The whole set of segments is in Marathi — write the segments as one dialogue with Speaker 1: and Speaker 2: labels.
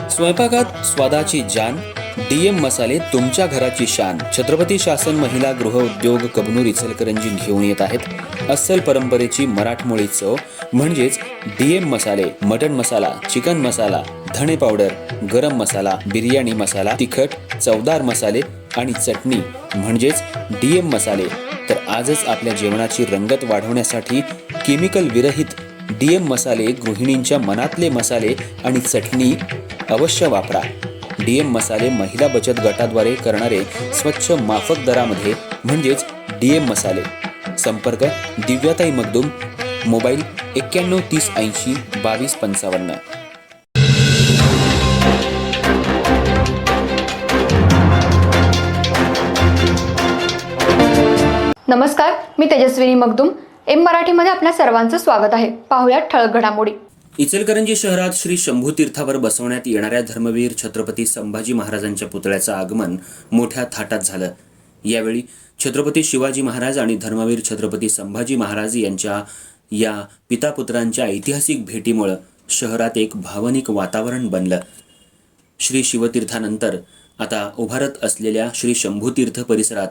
Speaker 1: स्वयंपाकात स्वादाची जान, डीएम मसाले तुमच्या घराची शान. छत्रपती शासन महिला गृह उद्योग कबनूर इचलकरंजी घेऊन येत आहेत अस्सल परंपरेची मराठमोळी चव म्हणजेच डीएम मसाले. मटन मसाला, चिकन मसाला, धणे पावडर, गरम मसाला, बिर्याणी मसाला, तिखट चवदार मसाले आणि चटणी म्हणजेच डीएम मसाले. तर आजच आपल्या जेवणाची रंगत वाढवण्यासाठी केमिकल विरहित डीएम मसाले, गृहिणींच्या मनातले मसाले आणि चटणी अवश्य वापरा. डीएम मसाले महिला बचत गटाद्वारे करणारे स्वच्छ माफक दरामध्ये म्हणजेच डीएम मसाले. संपर्क दिव्याताई मगदूम, मोबाईल 91 30 80 22 55.
Speaker 2: नमस्कार, मी तेजस्विनी मगदूम. एम मराठीमध्ये आपल्या सर्वांचं स्वागत आहे. पाहूयात ठळक घडामोडी.
Speaker 1: इचलकरंजी शहरात श्री शंभू तीर्थावर बसवण्यात येणाऱ्या धर्मवीर छत्रपती संभाजी महाराजांच्या पुतळ्याचं आगमन मोठ्या थाटात झालं. यावेळी छत्रपती शिवाजी महाराज आणि धर्मवीर छत्रपती संभाजी महाराज यांच्या या पितापुत्रांच्या ऐतिहासिक भेटीमुळे शहरात एक भावनिक वातावरण बनलं. श्री शिवतीर्थानंतर आता उभारत असलेल्या श्री शंभू तीर्थ परिसरात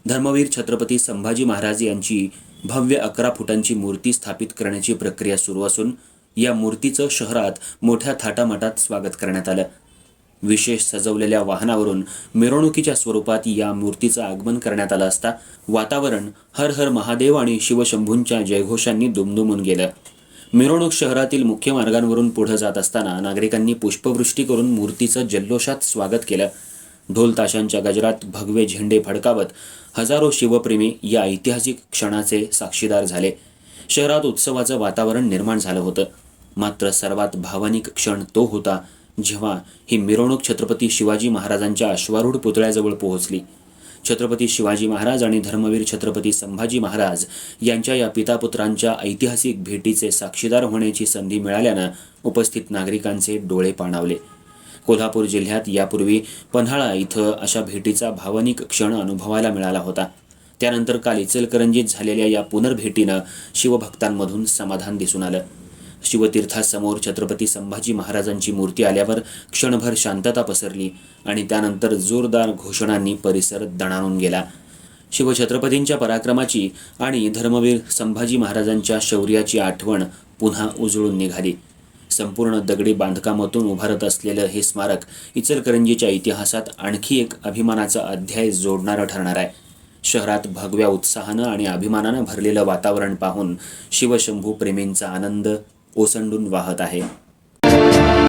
Speaker 1: धर्मवीर छत्रपती संभाजी महाराज यांची भव्य 11 फुटांची मूर्ती स्थापित करण्याची प्रक्रिया सुरू असून या मूर्तीचं शहरात मोठ्या थाटामाटात स्वागत करण्यात आलं. विशेष सजवलेल्या वाहनावरून मिरवणुकीच्या स्वरूपात या मूर्तीचं आगमन करण्यात आलं असता वातावरण हर हर महादेव आणि शिवशंभूंच्या जयघोषांनी दुमदुमून गेलं. मिरवणूक शहरातील मुख्य मार्गांवरून पुढे जात असताना नागरिकांनी पुष्पवृष्टी करून मूर्तीचं जल्लोषात स्वागत केलं. ढोल ताशांच्या गजरात भगवे झेंडे फडकावत हजारो शिवप्रेमी या ऐतिहासिक क्षणाचे साक्षीदार झाले. शहरात उत्सवाचं वातावरण निर्माण झालं होतं. मात्र सर्वात भावनिक क्षण तो होता जेव्हा ही मिरवणूक छत्रपती शिवाजी महाराजांच्या अश्वारूढ पुतळ्याजवळ पोहोचली. छत्रपती शिवाजी महाराज आणि धर्मवीर छत्रपती संभाजी महाराज यांच्या या पितापुत्रांच्या ऐतिहासिक भेटीचे साक्षीदार होण्याची संधी मिळाल्यानं उपस्थित नागरिकांचे डोळे पाणावले. कोल्हापूर जिल्ह्यात यापूर्वी पन्हाळा इथं अशा भेटीचा भावनिक क्षण अनुभवायला मिळाला होता. त्यानंतर काल इचलकरंजीत झालेल्या या पुनर्भेटीनं शिवभक्तांमधून समाधान दिसून आलं. शिवतीर्थासमोर छत्रपती संभाजी महाराजांची मूर्ती आल्यावर क्षणभर शांतता पसरली आणि त्यानंतर जोरदार घोषणांनी परिसर दणाणून गेला. शिवछत्रपतींच्या पराक्रमाची आणि धर्मवीर संभाजी महाराजांच्या शौर्याची आठवण पुन्हा उजळून निघाली. संपूर्ण दगडी बांधकामातून उभारत असलेलं हे स्मारक इचलकरंजीच्या इतिहासात आणखी एक अभिमानाचा अध्याय जोडणारं ठरणार आहे. शहरात भगव्या उत्साहानं आणि अभिमानानं भरलेलं वातावरण पाहून शिवशंभू प्रेमींचा आनंद ओसंडून वाहत आहे.